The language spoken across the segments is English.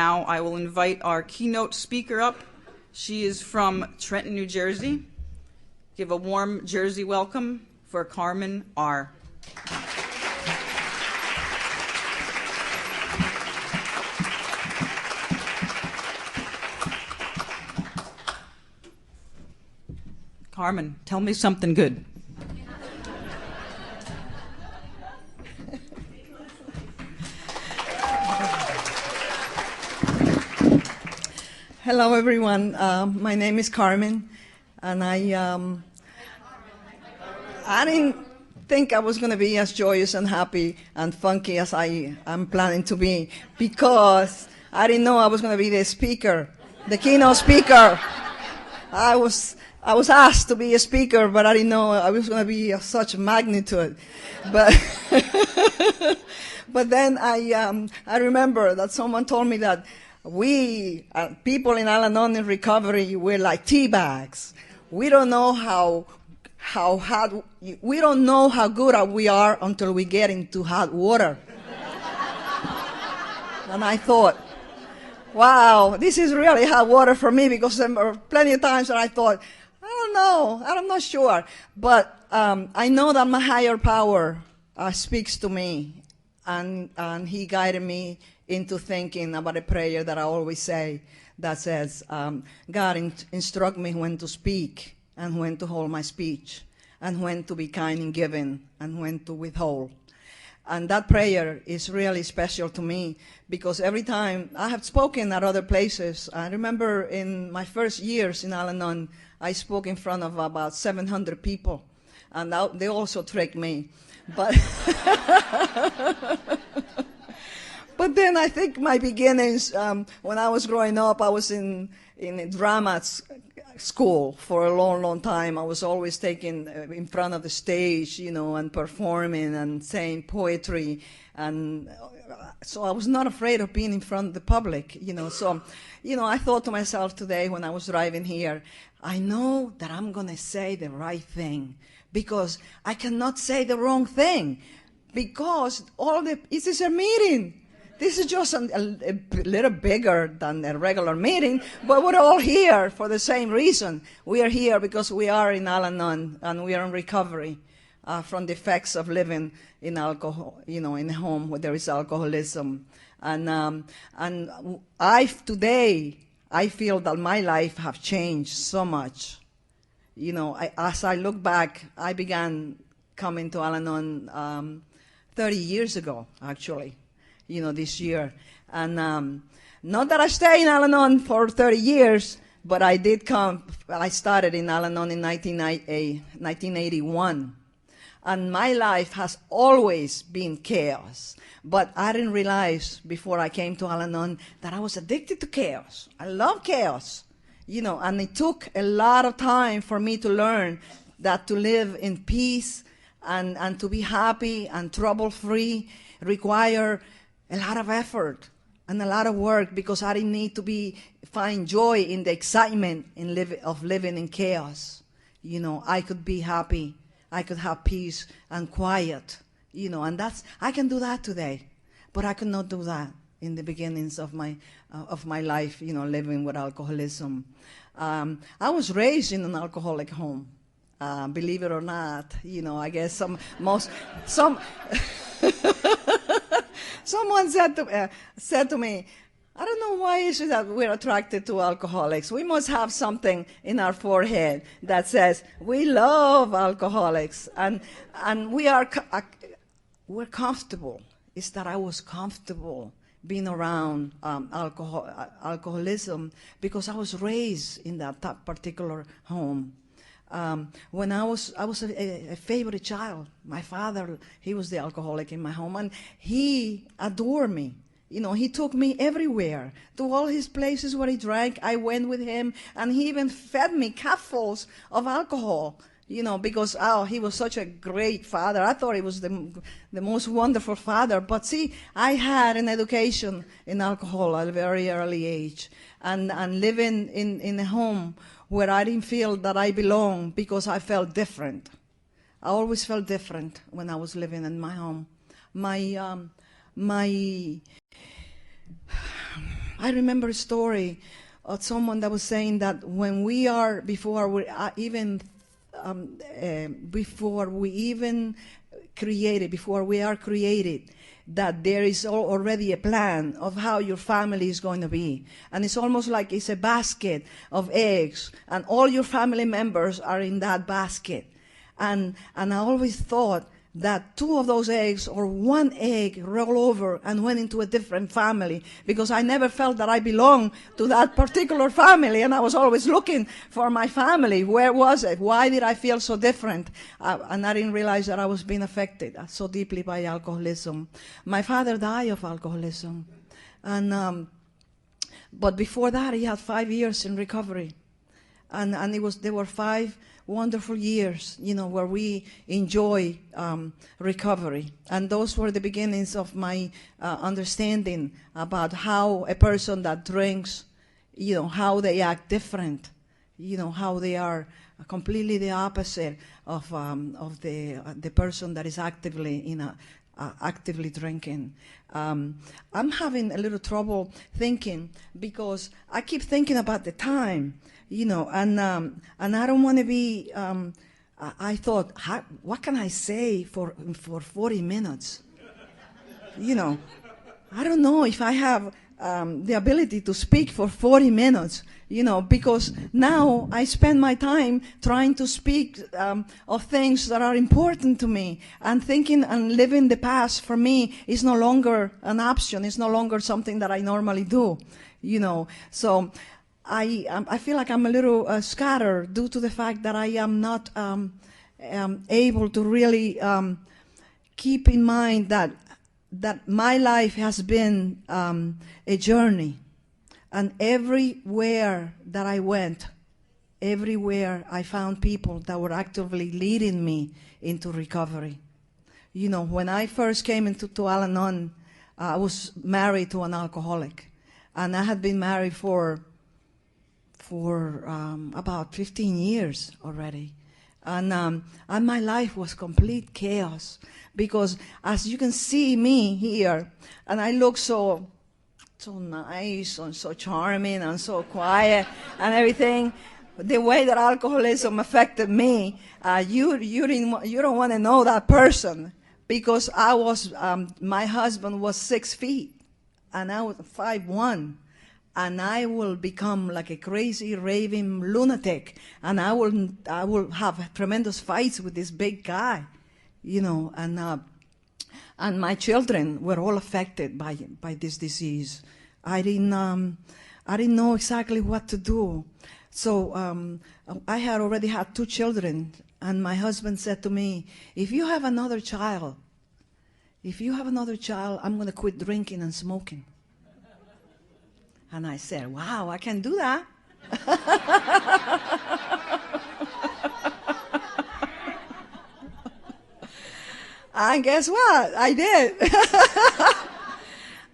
Now I will invite our keynote speaker up. She is from Trenton, New Jersey. Give a warm Jersey welcome for Carmen R. Carmen, tell me something good. Hello, everyone. My name is Carmen, and I didn't think I was going to be as joyous and happy and funky as I am planning to be, because I didn't know I was going to be the speaker, the keynote speaker. I was asked to be a speaker, but I didn't know I was going to be of such magnitude. But but then I remember that someone told me that we, people in Al-Anon in recovery, we're like tea bags. We don't know how hot, we don't know how good we are until we get into hot water. And I thought, wow, this is really hot water for me, because there were plenty of times that I thought, I don't know, I'm not sure. But I know that my higher power speaks to me, and he guided me into thinking about a prayer that I always say that says, God, instruct me when to speak and when to hold my speech, and when to be kind in giving and when to withhold. And that prayer is really special to me, because every time I have spoken at other places, I remember in my first years in Al-Anon, I spoke in front of about 700 people, and they also tricked me. But But then I think my beginnings, when I was growing up, I was in a drama school for a long, long time. I was always taken in front of the stage, and performing and saying poetry. And so I was not afraid of being in front of the public, So, I thought to myself today when I was driving here, I know that I'm going to say the right thing, because I cannot say the wrong thing, because this is a meeting. This is just a little bigger than a regular meeting, but we're all here for the same reason. We are here because we are in Al-Anon, and we are in recovery from the effects of living in alcohol, in a home where there is alcoholism. And today, I feel that my life have changed so much. As I look back, I began coming to Al-Anon 30 years ago, actually. This year. And not that I stay in Al-Anon for 30 years, but I did come. I started in Al-Anon in 1981. And my life has always been chaos. But I didn't realize before I came to Al-Anon that I was addicted to chaos. I love chaos. And it took a lot of time for me to learn that to live in peace and to be happy and trouble-free require a lot of effort and a lot of work, because I didn't need to find joy in the excitement of living in chaos. I could be happy, I could have peace and quiet, and I can do that today, but I could not do that in the beginnings of my life, living with alcoholism. I was raised in an alcoholic home, believe it or not. I guess Someone said to me, I don't know why is it that we're attracted to alcoholics. We must have something in our forehead that says we love alcoholics, and we're comfortable. It's that I was comfortable being around alcoholism, because I was raised in that particular home. When I was a favorite child. My father, he was the alcoholic in my home, and he adored me. He took me everywhere, to all his places where he drank. I went with him, and he even fed me cupfuls of alcohol, because, he was such a great father. I thought he was the most wonderful father. But see, I had an education in alcohol at a very early age, and living in a home where I didn't feel that I belonged, because I felt different. I always felt different when I was living in my home. My I remember a story of someone that was saying that when we are, before we are created, that there is already a plan of how your family is going to be. And it's almost like it's a basket of eggs, and all your family members are in that basket. And I always thought that 2 of those eggs or 1 egg rolled over and went into a different family, because I never felt that I belonged to that particular family, and I was always looking for my family. Where was it? Why did I feel so different? And I didn't realize that I was being affected so deeply by alcoholism. My father died of alcoholism, and but before that he had 5 years in recovery, and there were 5 wonderful years, where we enjoy recovery. And those were the beginnings of my understanding about how a person that drinks, how they act different, how they are completely the opposite of the person that is actively drinking. I'm having a little trouble thinking, because I keep thinking about the time, and I don't want to be. I thought, what can I say for 40 minutes? I don't know if I have the ability to speak for 40 minutes, because now I spend my time trying to speak of things that are important to me, and thinking and living the past for me is no longer an option. It's no longer something that I normally do, So I feel like I'm a little scattered due to the fact that I am not able to really keep in mind that my life has been a journey. And everywhere that I went, everywhere I found people that were actively leading me into recovery. When I first came to Al-Anon, I was married to an alcoholic. And I had been married for about 15 years already. And my life was complete chaos, because as you can see me here, and I look so nice and so charming and so quiet and everything, the way that alcoholism affected me, you don't want to know that person, because I was my husband was 6 feet and I was 5'1". And I will become like a crazy, raving lunatic, and I will have tremendous fights with this big guy, and my children were all affected by this disease. I didn't know exactly what to do. So I had already had 2 children, and my husband said to me, if you have another child, I'm going to quit drinking and smoking. And I said, wow, I can do that. And guess what? I did.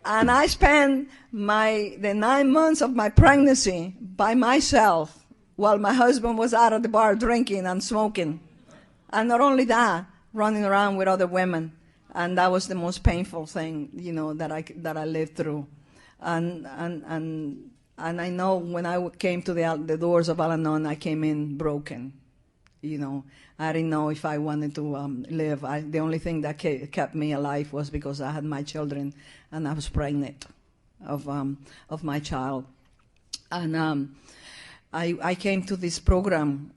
And I spent the 9 months of my pregnancy by myself while my husband was out at the bar drinking and smoking. And not only that, running around with other women. And that was the most painful thing, that I lived through. And I know when I came to the doors of Al-Anon, I came in broken. I didn't know if I wanted to live. The only thing that kept me alive was because I had my children, and I was pregnant of my child. And I came to this program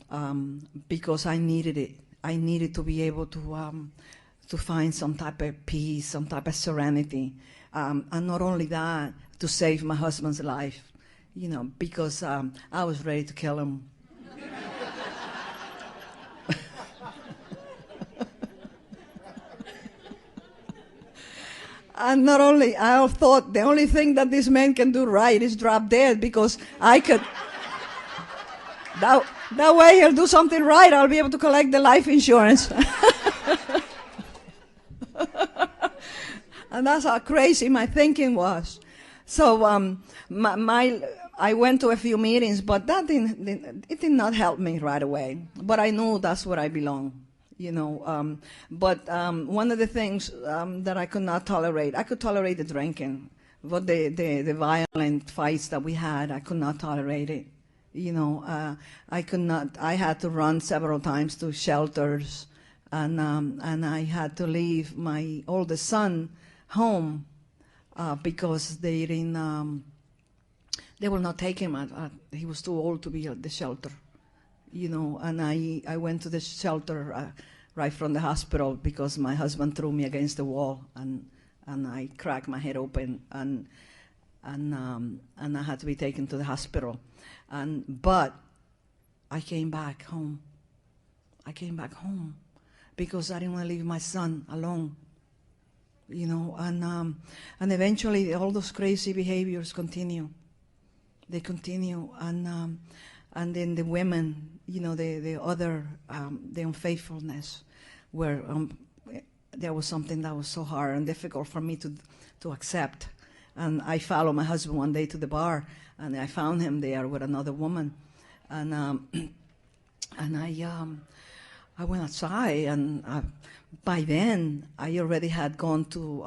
because I needed it. I needed to be able to find some type of peace, some type of serenity, and not only that, to save my husband's life, because I was ready to kill him. And not only, I thought the only thing that this man can do right is drop dead, because I could. That way he'll do something right. I'll be able to collect the life insurance. And that's how crazy my thinking was. So I went to a few meetings, but it did not help me right away. But I knew that's where I belong, But one of the things that I could not tolerate, I could tolerate the drinking, But the violent fights that we had, I could not tolerate it. I could not. I had to run several times to shelters, and I had to leave my oldest son home because they didn't. They will not take him. He was too old to be at the shelter, And I went to the shelter right from the hospital because my husband threw me against the wall, and I cracked my head open, and I had to be taken to the hospital. But I came back home. I came back home because I didn't want to leave my son alone. And eventually all those crazy behaviors continue. They continue, and then the women, the other, the unfaithfulness, where there was something that was so hard and difficult for me to accept. And I followed my husband one day to the bar, and I found him there with another woman, and I went outside, and by then I already had gone to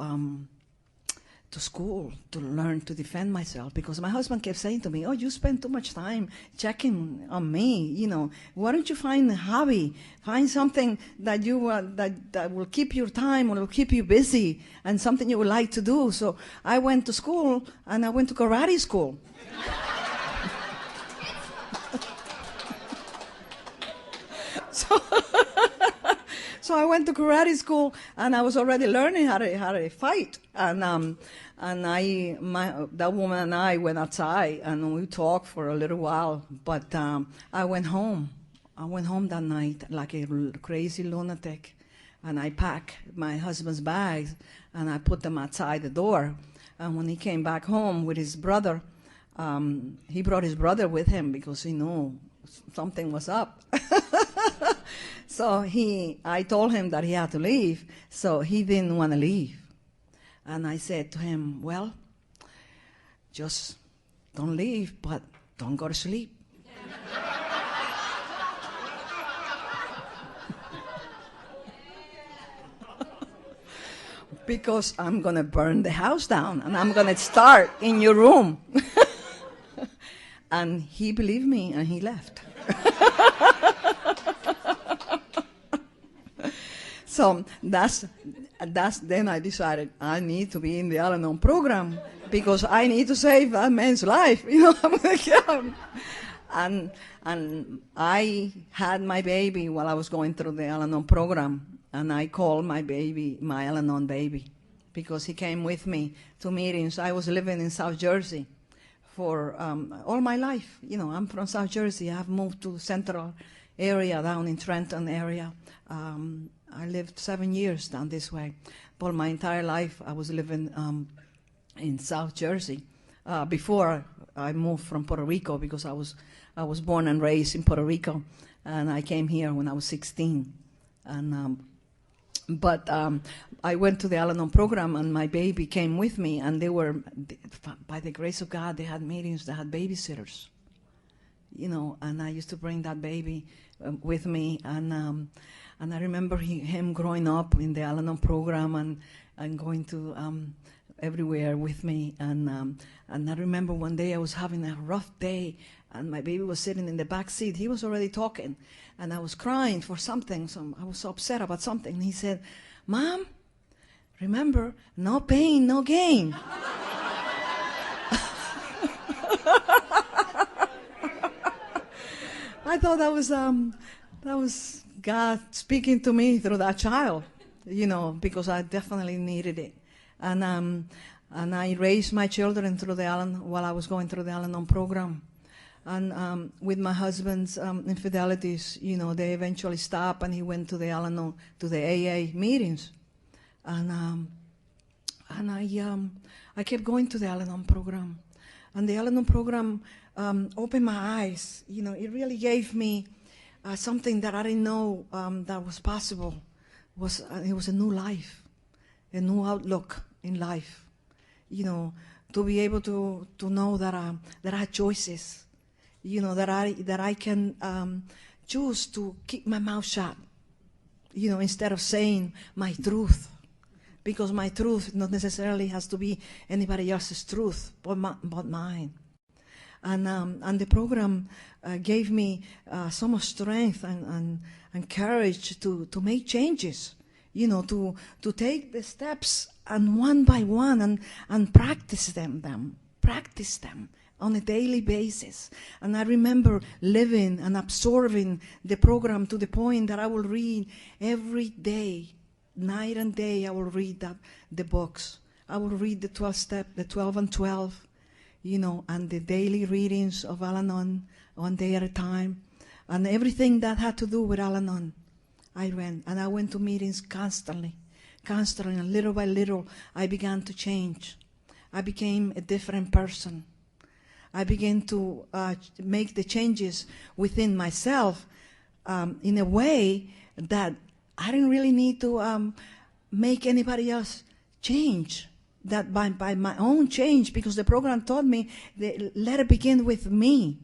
school to learn to defend myself, because my husband kept saying to me, "Oh, you spend too much time checking on me. Why don't you find a hobby? Find something that you that will keep your time, or will keep you busy, and something you would like to do." So I went to school, and I went to karate school. So I went to karate school, and I was already learning how to fight. And that woman and I went outside, and we talked for a little while. But I went home. I went home that night like a crazy lunatic, and I packed my husband's bags, and I put them outside the door. And when he came back home with his brother, he brought his brother with him because he knew something was up. So I told him that he had to leave, so he didn't want to leave. And I said to him, "Well, just don't leave, but don't go to sleep." Because I'm going to burn the house down, and I'm going to start in your room. And he believed me, and he left. So that's then I decided I need to be in the Al-Anon program because I need to save that man's life. I'm going to kill him. And I had my baby while I was going through the Al-Anon program, and I called my baby my Al-Anon baby because he came with me to meetings. I was living in South Jersey for all my life. I'm from South Jersey. I've moved to the central area down in Trenton area. I lived 7 years down this way, but my entire life I was living in South Jersey before I moved from Puerto Rico, because I was born and raised in Puerto Rico, and I came here when I was 16. But I went to the Al-Anon program, and my baby came with me, and by the grace of God, they had meetings, they had babysitters, and I used to bring that baby with me, and I remember him growing up in the Al-Anon program and going to everywhere with me. And I remember one day I was having a rough day, and my baby was sitting in the back seat. He was already talking, and I was crying for something. So I was so upset about something. And he said, "Mom, remember, no pain, no gain." I thought that was God speaking to me through that child, because I definitely needed it. And I raised my children through while I was going through the Al-Anon program. And with my husband's infidelities, they eventually stopped, and he went to the Al-Anon, to the AA meetings. And I kept going to the Al-Anon program. And the Al-Anon program opened my eyes. It really gave me something that I didn't know that was possible. It was a new life, a new outlook in life. To be able to know that I had choices. That I can choose to keep my mouth shut. Instead of saying my truth, because my truth not necessarily has to be anybody else's truth, but mine. And the program gave me so much strength and courage to make changes, to take the steps and one by one and practice them on a daily basis. And I remember living and absorbing the program to the point that I will read every day, night and day. I will read the books. I will read the 12 the 12 and 12, and the daily readings of Al-Anon, one day at a time, and everything that had to do with Al-Anon. I went to meetings constantly, and little by little, I began to change. I became a different person. I began to make the changes within myself in a way that I didn't really need to make anybody else change. That by my own change, because the program taught me that let it begin with me.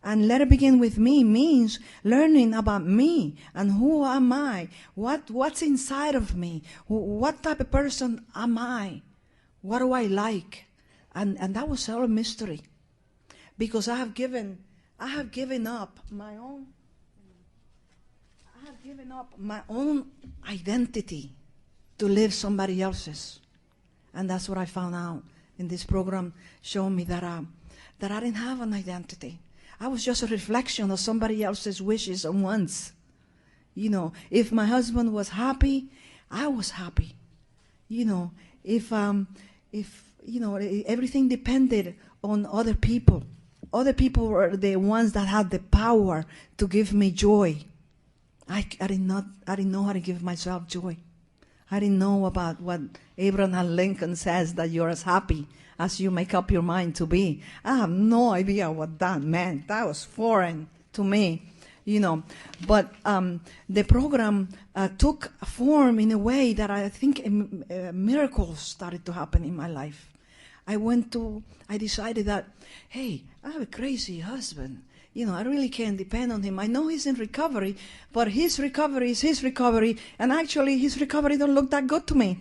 And let it begin with me means learning about me and who am I, what's inside of me, what type of person am I, what do I like, and that was all a mystery, because I have given up my own identity to live somebody else's. And that's what I found out in this program, showing me that I didn't have an identity. I was just a reflection of somebody else's wishes and wants. If my husband was happy, I was happy. If everything depended on other people. Other people were the ones that had the power to give me joy. I didn't know how to give myself joy. I didn't know about what Abraham Lincoln says, that you're as happy as you make up your mind to be. I have no idea what that meant. That was foreign to me, But the program took form in a way that I think miracles started to happen in my life. I decided that, hey, I have a crazy husband. I really can't depend on him. I know he's in recovery, but his recovery is his recovery, and actually his recovery don't look that good to me.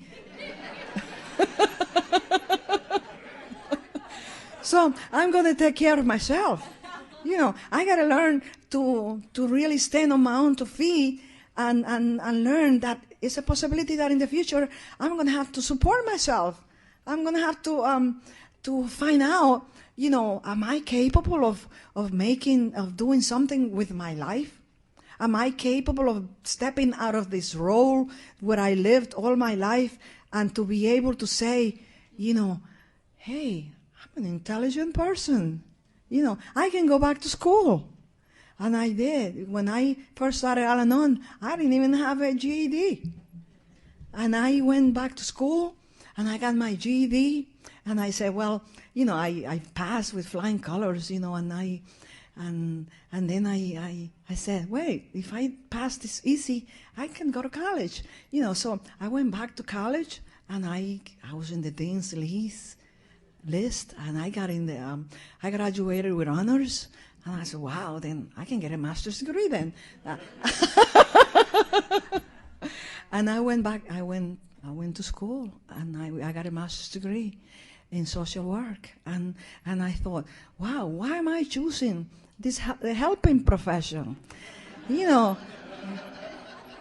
So I'm going to take care of myself. I got to learn to really stand on my own 2 feet and learn that it's a possibility that in the future I'm going to have to support myself. I'm going to have to find out, am I capable of doing something with my life? Am I capable of stepping out of this role where I lived all my life and to be able to say, hey, I'm an intelligent person. I can go back to school. And I did. When I first started Al-Anon, I didn't even have a GED. And I went back to school and I got my GED. And I said, well, I passed with flying colors, and then I said, wait, if I pass this easy, I can go to college. So I went back to college, and I was in the dean's list, and I got in the, I graduated with honors, and I said, wow, then I can get a master's degree then. And I went back, I went to school, and I got a master's degree in social work, and I thought, wow, why am I choosing this helping profession? Am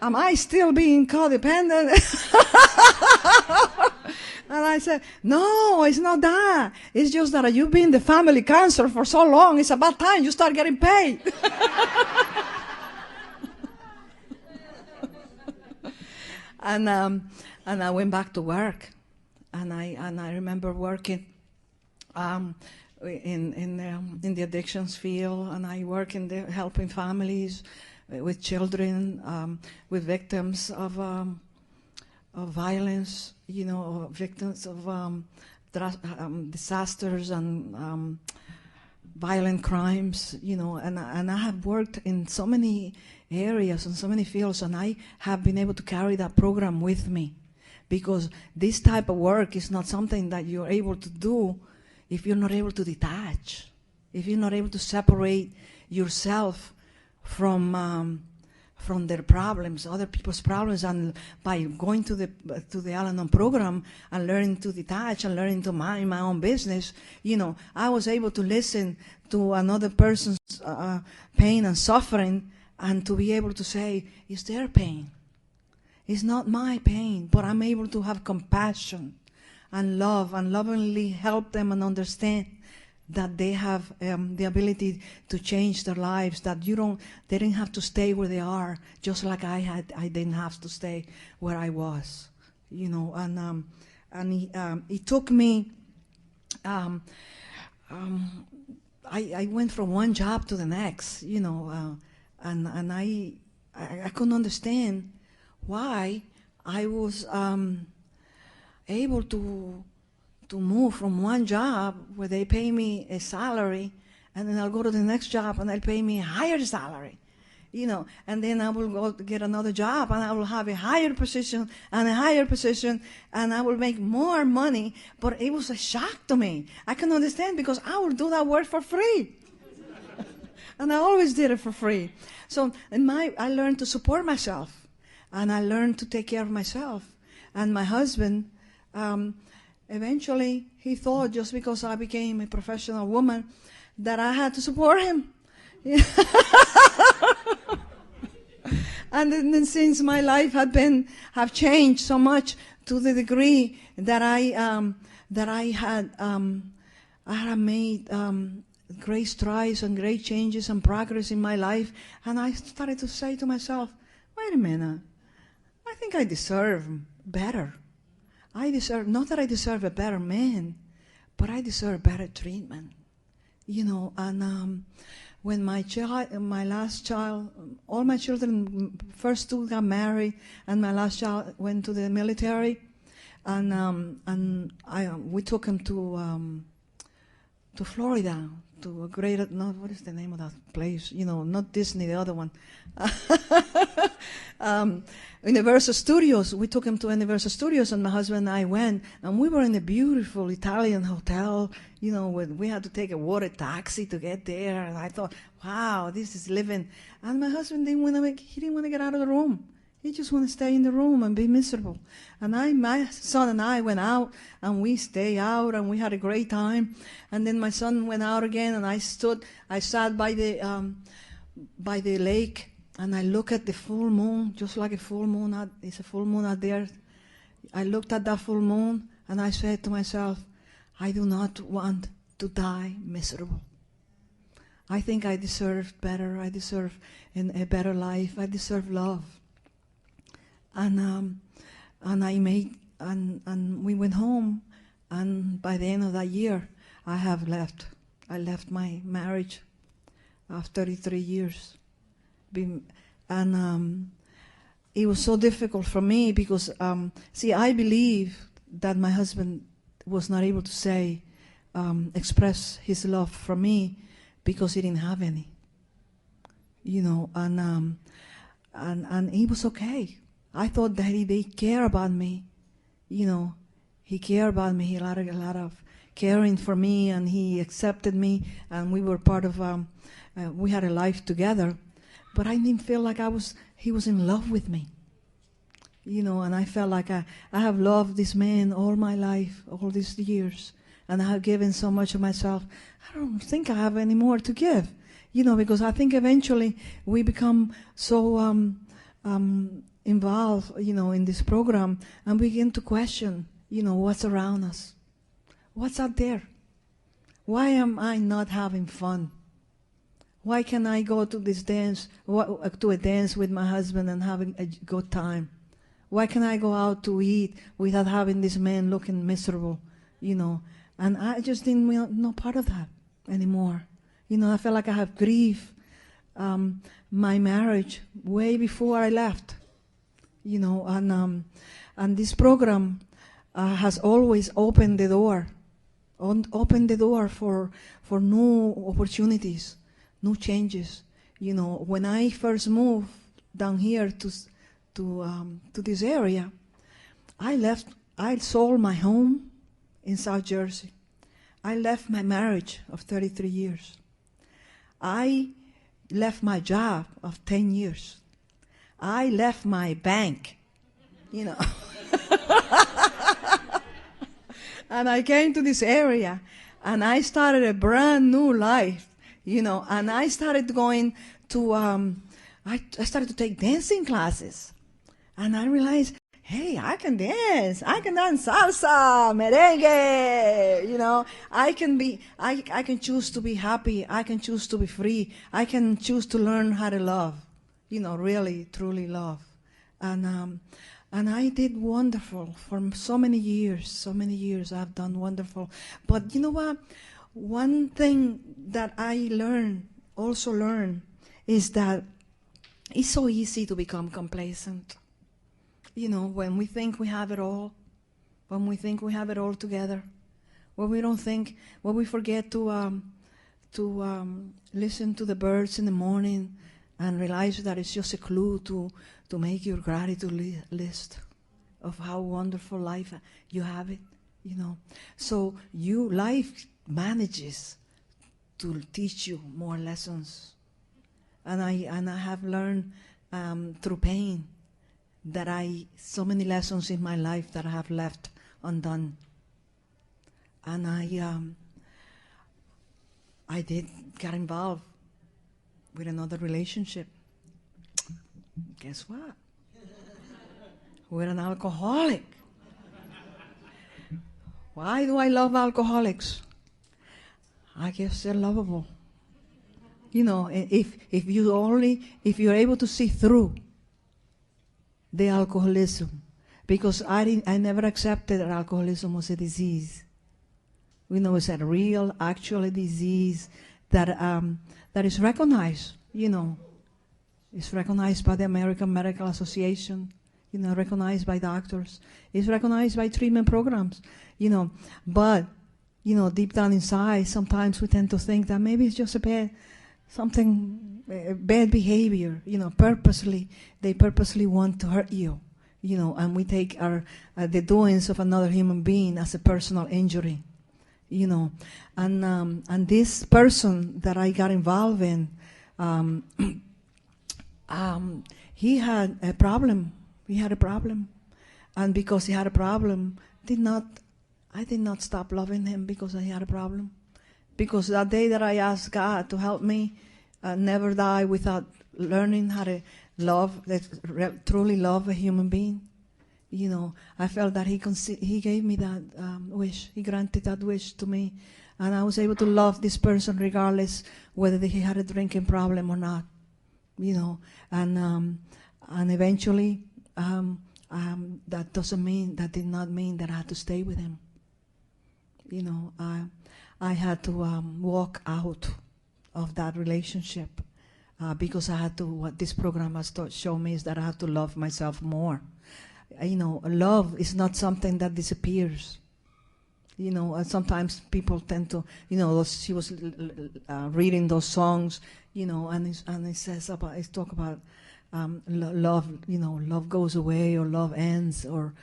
I still being codependent? And I said, no, it's not that. It's just that you've been the family counselor for so long. It's about time you start getting paid. And I went back to work. And I remember working in the addictions field, and I work in the helping families with children, with victims of violence, victims of disasters and violent crimes, and I have worked in so many areas and so many fields, and I have been able to carry that program with me. Because this type of work is not something that you're able to do if you're not able to detach, if you're not able to separate yourself from from their problems, other people's problems, and by going to the Al-Anon program and learning to detach and learning to mind my own business, I was able to listen to another person's pain and suffering, and to be able to say, it's their pain. It's not my pain, but I'm able to have compassion and love and lovingly help them and understand that they have the ability to change their lives, that they didn't have to stay where they are, just like I didn't have to stay where I was, and it took me, I went from one job to the next, and I couldn't understand why I was able to move from one job where they pay me a salary, and then I'll go to the next job and they'll pay me a higher salary, and then I will go to get another job and I will have a higher position and a higher position, and I will make more money. But it was a shock to me. I can understand, because I will do that work for free. And I always did it for free. So I learned to support myself, and I learned to take care of myself. And my husband, eventually, he thought just because I became a professional woman that I had to support him. And then since my life have changed so much, to the degree that I had made great strides and great changes and progress in my life, and I started to say to myself, wait a minute, I think I deserve better. Not that I deserve a better man, but I deserve better treatment. And when my last child, all my children, first two got married, and my last child went to the military, and we took him to Florida, to a great, what is the name of that place? Not Disney, the other one. Universal Studios. We took him to Universal Studios, and my husband and I went, and we were in a beautiful Italian hotel, we had to take a water taxi to get there, and I thought, wow, this is living. And my husband didn't want to get out of the room. He just wanted to stay in the room and be miserable. And my son and I went out, and we stayed out, and we had a great time. And then my son went out again, and I sat by the lake, and I looked at the full moon, just like a full moon. It's a full moon out there. I looked at that full moon, and I said to myself, I do not want to die miserable. I think I deserve better. I deserve a better life. I deserve love. And we went home, and by the end of that year, I left my marriage of 33 years. And it was so difficult for me because, I believe that my husband was not able to express his love for me because he didn't have any. And it was okay. I thought that he did care about me. He cared about me. He had a lot of caring for me, and he accepted me, and we were part of, we had a life together. But I didn't feel like he was in love with me. And I felt like I have loved this man all my life, all these years, and I have given so much of myself. I don't think I have any more to give, because I think eventually we become so involved, in this program, and begin to question, what's around us. What's out there? Why am I not having fun? Why can I go to this dance, to a dance with my husband and having a good time? Why can I go out to eat without having this man looking miserable, And I just didn't want no part of that anymore. I felt like I have grieved my marriage way before I left, and this program has always opened the door for new opportunities, new changes. When I first moved down here to this area, I sold my home in South Jersey. I left my marriage of 33 years. I left my job of 10 years. I left my bank, you know. And I came to this area, and I started a brand new life, you know, and I started going to, I started to take dancing classes. And I realized, hey, I can dance. I can dance salsa, merengue, you know. I can choose to be happy. I can choose to be free. I can choose to learn how to love, you know, really, truly love. And I did wonderful for so many years. I've done wonderful. But you know what? One thing that I also learned, is that it's so easy to become complacent. You know, when we think we have it all, when we think we have it all together, when we forget to listen to the birds in the morning and realize that it's just a clue to make your gratitude list of how wonderful life you have it, you know. So life manages to teach you more lessons. And I have learned through pain that so many lessons in my life that I have left undone. And I did get involved with another relationship. Guess what? With an alcoholic. Why do I love alcoholics? I guess they're lovable. You know, if you're able to see through the alcoholism, because I never accepted that alcoholism was a disease. We know it's a real, actual disease that is recognized, you know. It's recognized by the American Medical Association, you know, recognized by doctors. It's recognized by treatment programs, you know. But, you know, deep down inside, sometimes we tend to think that maybe it's just a bad behavior, you know, they purposely want to hurt you, you know, and we take the doings of another human being as a personal injury, you know. And this person that I got involved in, he had a problem. And because he had a problem, I did not stop loving him because he had a problem. Because that day that I asked God to help me never die without learning how to truly love a human being, you know, I felt that he gave me that wish. He granted that wish to me. And I was able to love this person regardless whether he had a drinking problem or not, you know. And eventually, that did not mean that I had to stay with him. You know, I had to walk out of that relationship because I had to. What this program has shown me is that I have to love myself more. You know, love is not something that disappears. You know, sometimes people tend to, you know, she was reading those songs, you know, and it talk about love. You know, love goes away, or love ends, or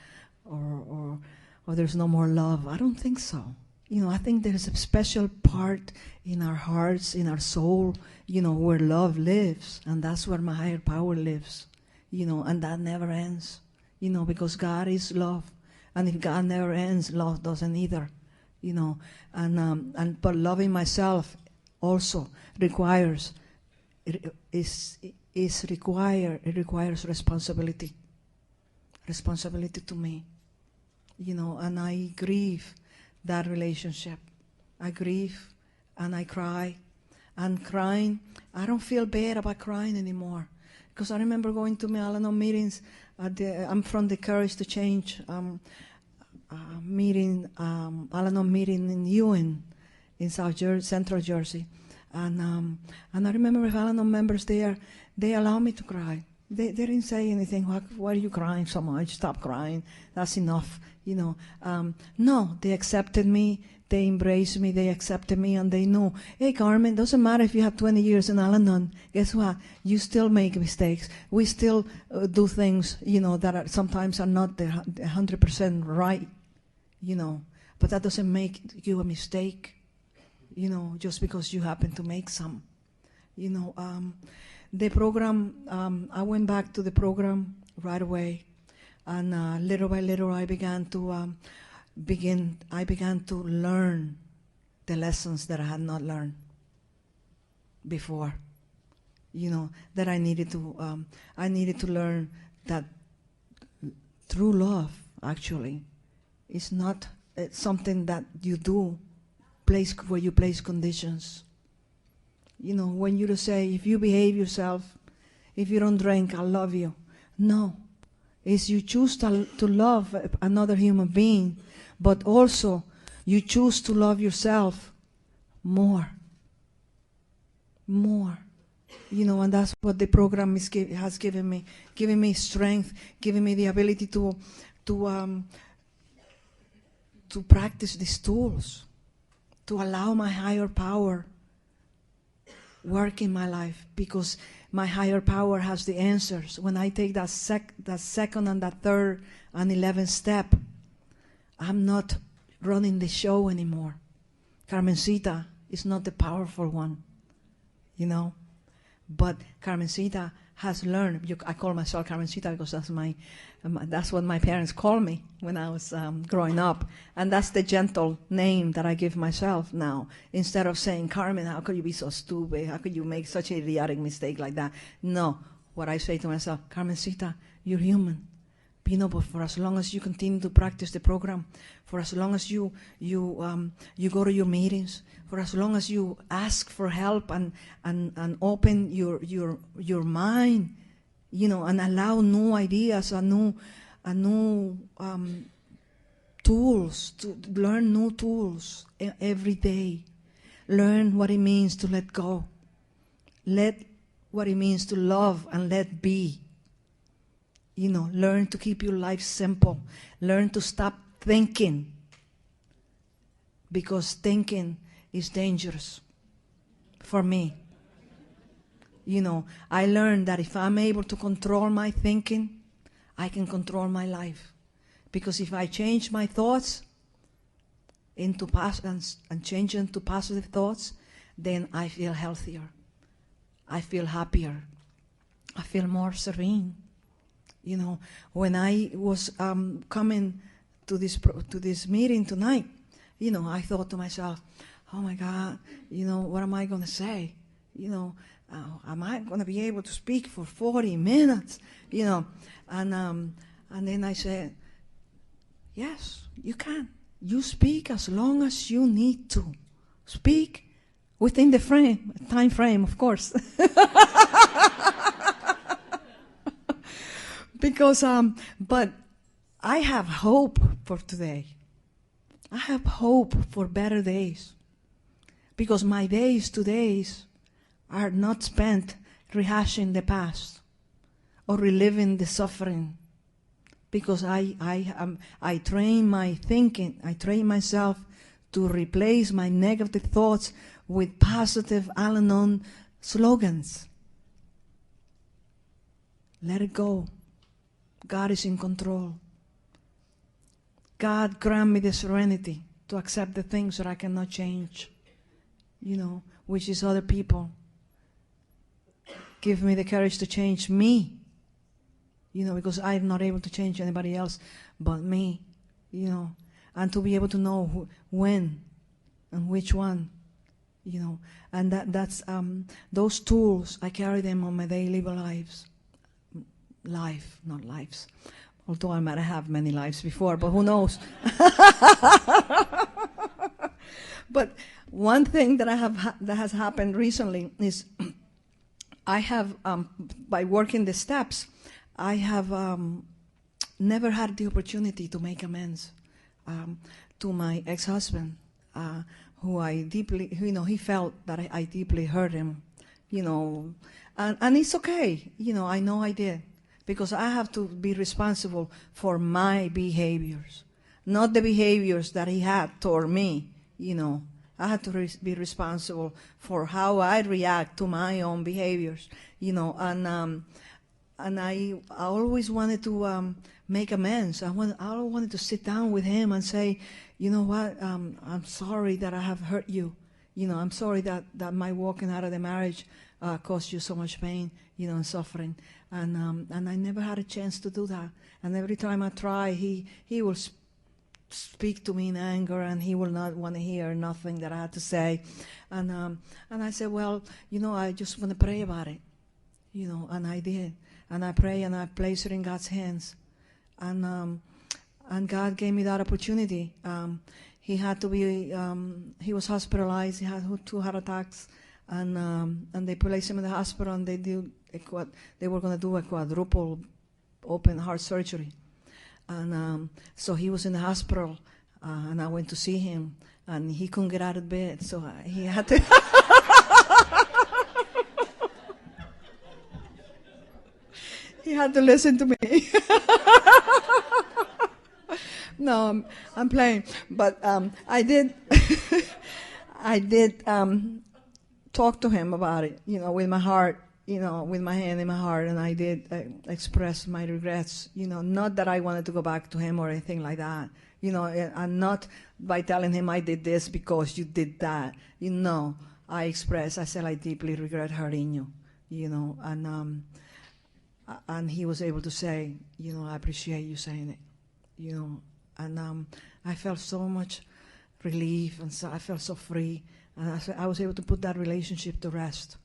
there's no more love. I don't think so. You know, I think there's a special part in our hearts, in our soul, you know, where love lives, and that's where my higher power lives. You know, and that never ends. You know, because God is love. And if God never ends, love doesn't either, you know. But loving myself also requires responsibility to me, you know. And I grieve that relationship. I grieve and I cry, and crying. I don't feel bad about crying anymore, because I remember going to my Al-Anon meetings. I'm from the Courage to Change meeting, Al-Anon meeting in Ewan, in Central Jersey, and I remember with Al-Anon members there, they allowed me to cry. They didn't say anything. Why are you crying so much? Stop crying. That's enough. You know. No, they accepted me. They embraced me. They accepted me, and they know, hey, Carmen, doesn't matter if you have 20 years in Al-Anon. Guess what? You still make mistakes. We still do things, you know, that sometimes are not 100% right, you know. But that doesn't make you a mistake, you know, just because you happen to make some, you know. the program, I went back to the program right away, and little by little I began to learn the lessons that I had not learned before. That I needed to learn that true love actually is not something that you do, where you place conditions. When you say, if you behave yourself, if you don't drink, I love you. No. It's you choose to love another human being, but also you choose to love yourself more. More. And that's what the program has given me strength, giving me the ability to practice these tools, to allow my higher power work in my life, because my higher power has the answers. When I take that second and that third and 11th step, I'm not running the show anymore. Carmencita is not the powerful one, But Carmencita has learned. I call myself Carmencita because that's what my parents called me when I was growing up, and that's the gentle name that I give myself now. Instead of saying, Carmen, how could you be so stupid? How could you make such an idiotic mistake like that? No, what I say to myself, Carmencita, you're human. But for as long as you continue to practice the program, for as long as you go to your meetings, for as long as you ask for help and open your mind, and allow new ideas and new tools, to learn new tools every day. Learn what it means to let go. What it means to love and let be. Learn to keep your life simple. Learn to stop thinking, because thinking is dangerous for me. I learned that if I'm able to control my thinking, I can control my life. Because if I change my thoughts into and change into positive thoughts, then I feel healthier. I feel happier. I feel more serene. When I was coming to this meeting tonight, I thought to myself, oh my God, what am I going to say? Am I going to be able to speak for 40 minutes? And then I said, yes, you can. You speak as long as you need to. Speak within the time frame, of course. Because, but I have hope for today. I have hope for better days. Because my days are not spent rehashing the past or reliving the suffering. Because I train my thinking, I train myself to replace my negative thoughts with positive Al-Anon slogans. Let it go. God is in control. God grant me the serenity to accept the things that I cannot change, which is other people. Give me the courage to change me, because I'm not able to change anybody else but me, and to be able to know when and which one, and that's those tools, I carry them on my daily lives. Life, not lives. Although I might have many lives before, but who knows? But one thing that that has happened recently is I have, by working the steps, I have never had the opportunity to make amends to my ex-husband, who I deeply, he felt that I deeply hurt him, and it's okay, I know I did. Because I have to be responsible for my behaviors, not the behaviors that he had toward me, I had to be responsible for how I react to my own behaviors, and I always wanted to make amends. I wanted to sit down with him and say, you know what, I'm sorry that I have hurt you, I'm sorry that my walking out of the marriage caused you so much pain, and suffering. And I never had a chance to do that. And every time I try, he will speak to me in anger, and he will not want to hear nothing that I had to say. And I said, well, I just want to pray about it, and I did. And I pray and I place it in God's hands. And God gave me that opportunity. He had to be, he was hospitalized. He had 2 heart attacks, and they placed him in the hospital, and they were going to do a quadruple open heart surgery. And so he was in the hospital, and I went to see him, and he couldn't get out of bed, so he had to. He had to listen to me. No, I'm playing, but I did. I did talk to him about it, with my heart, with my hand in my heart, and I did express my regrets. Not that I wanted to go back to him or anything like that. And not by telling him I did this because you did that. I said I deeply regret hurting you. And he was able to say, I appreciate you saying it, and I felt so much relief, and so I felt so free, and I was able to put that relationship to rest,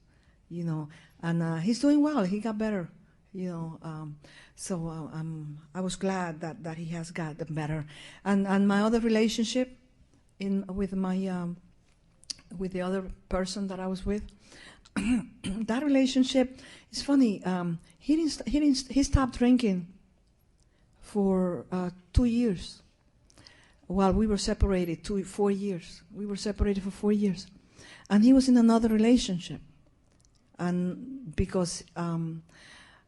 and he's doing well. He got better, so I was glad that he has gotten better, and my other relationship with the other person that I was with. That relationship is funny. He stopped drinking for 2 years while we were separated. 4 years. We were separated for 4 years, and he was in another relationship. And because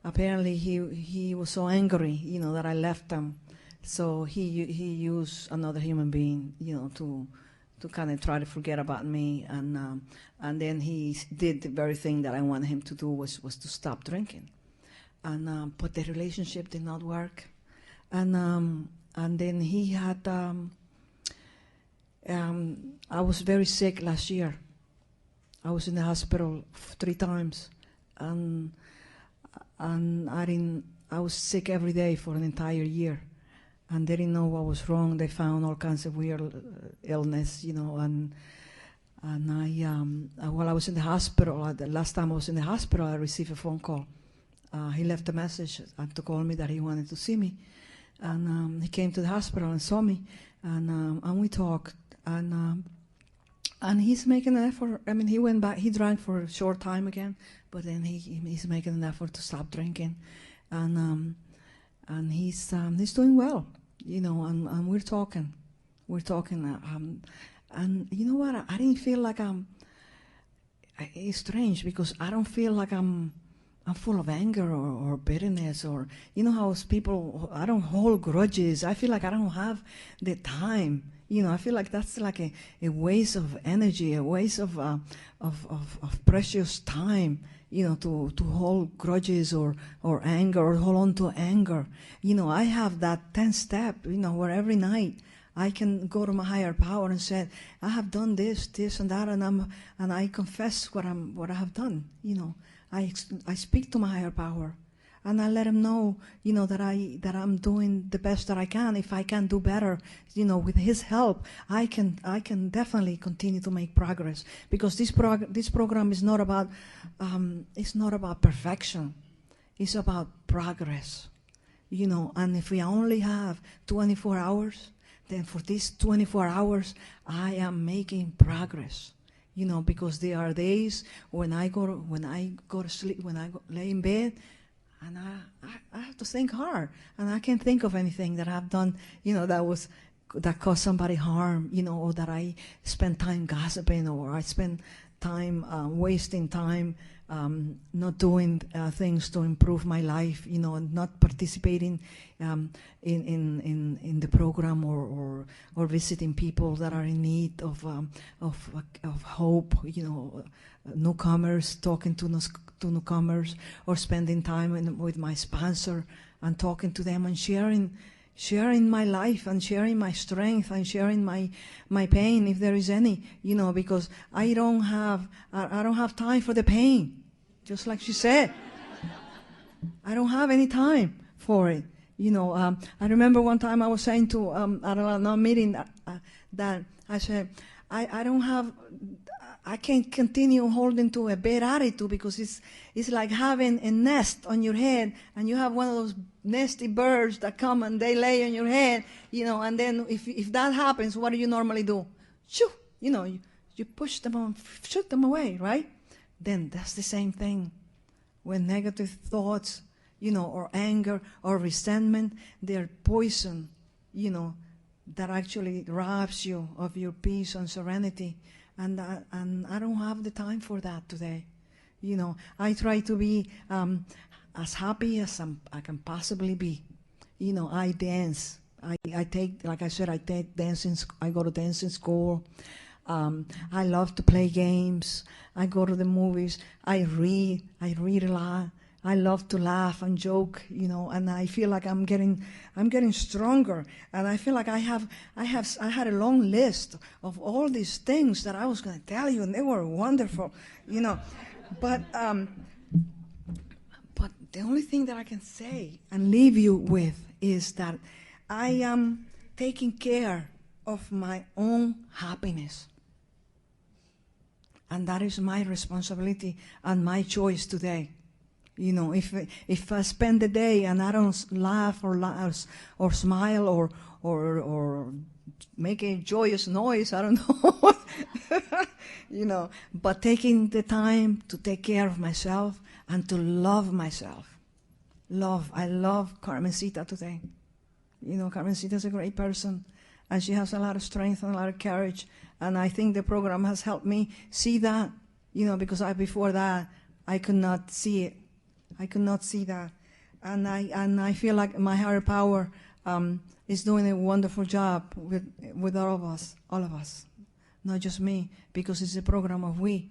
apparently he was so angry, that I left him, so he used another human being, to kind of try to forget about me, and then he did the very thing that I wanted him to do was to stop drinking, and but the relationship did not work, and then he had I was very sick last year. I was in the hospital 3 times, and I was sick every day for an entire year. And they didn't know what was wrong. They found all kinds of weird illness, and while I was in the hospital, the last time I was in the hospital, I received a phone call. He left a message to call me that he wanted to see me, and he came to the hospital and saw me, and we talked, and he's making an effort. I mean, he went back. He drank for a short time again, but then he's making an effort to stop drinking, and he's doing well. And we're talking, and you know what? I didn't feel like it's strange because I don't feel like I'm full of anger or bitterness, or how people, I don't hold grudges. I feel like I don't have the time. I feel like that's like a waste of energy, a waste of precious time. To hold grudges or anger or hold on to anger. I have that 10th step, where every night I can go to my higher power and say, I have done this, and that, and I confess what I have done. I speak to my higher power, and I let him know, that I'm doing the best that I can. If I can do better, with his help, I can definitely continue to make progress. Because this program is not about perfection. It's about progress. And if we only have 24 hours, then for these 24 hours, I am making progress. Because there are days when I go to sleep, when I lay in bed, and I have to think hard, and I can't think of anything that I've done, that caused somebody harm, or that I spent time gossiping, or I spent time wasting time, not doing things to improve my life, and not participating in the program, or visiting people that are in need of hope, newcomers, talking to newcomers, or spending time with my sponsor and talking to them and sharing sharing my life and sharing my strength and sharing my pain, if there is any, because I don't have time for the pain, just like she said. I don't have any time for it. I remember one time I was saying to at a meeting that I said, I can't continue holding to a bad attitude, because it's like having a nest on your head, and you have one of those nasty birds that come and they lay on your head, and then if that happens, what do you normally do? Shoo! You push them on, shoot them away, right? Then that's the same thing. When negative thoughts, or anger or resentment, they're poison, that actually robs you of your peace and serenity. And I don't have the time for that today. I try to be as happy as I can possibly be. I dance. I take, like I said, I take dancing. I go to dancing school. I love to play games. I go to the movies. I read a lot. I love to laugh and joke, and I feel like I'm getting stronger. And I feel like I had a long list of all these things that I was going to tell you, and they were wonderful, But the only thing that I can say and leave you with is that I am taking care of my own happiness. And that is my responsibility and my choice today. If I spend the day and I don't laugh or smile or make a joyous noise, I don't know, but taking the time to take care of myself and to love myself. I love Carmencita today. Carmencita is a great person, and she has a lot of strength and a lot of courage, and I think the program has helped me see that, because before that, I could not see it. I could not see that, and I feel like my higher power is doing a wonderful job with all of us, not just me, because it's a program of we.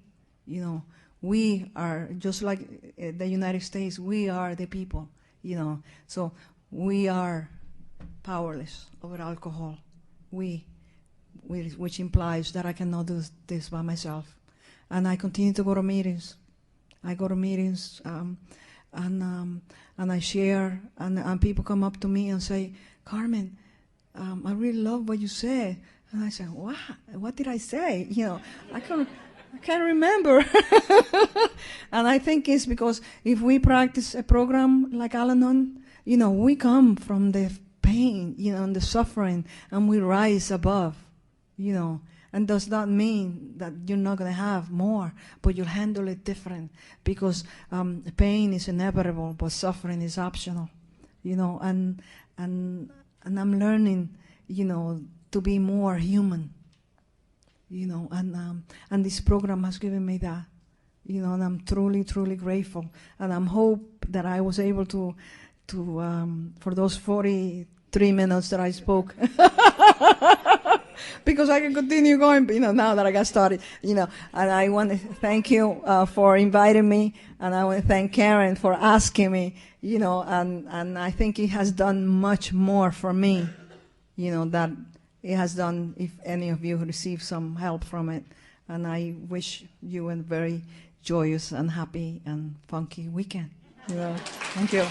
We are just like the United States. We are the people. So we are powerless over alcohol. Which implies that I cannot do this by myself, and I continue to go to meetings. I go to meetings. And I share, and people come up to me and say, Carmen, I really love what you said. And I say, what did I say? I can't remember. And I think it's because if we practice a program like Al-Anon, we come from the pain, and the suffering, and we rise above, And does not mean that you're not going to have more, but you'll handle it different, because pain is inevitable, but suffering is optional, And I'm learning, to be more human, And this program has given me that, And I'm truly, truly grateful, and I'm hope that I was able to for those 43 minutes that I spoke. Because I can continue going, now that I got started, and I want to thank you for inviting me, and I want to thank Karen for asking me, and I think it has done much more for me, that it has done if any of you receive some help from it, and I wish you a very joyous and happy and funky weekend. Thank you.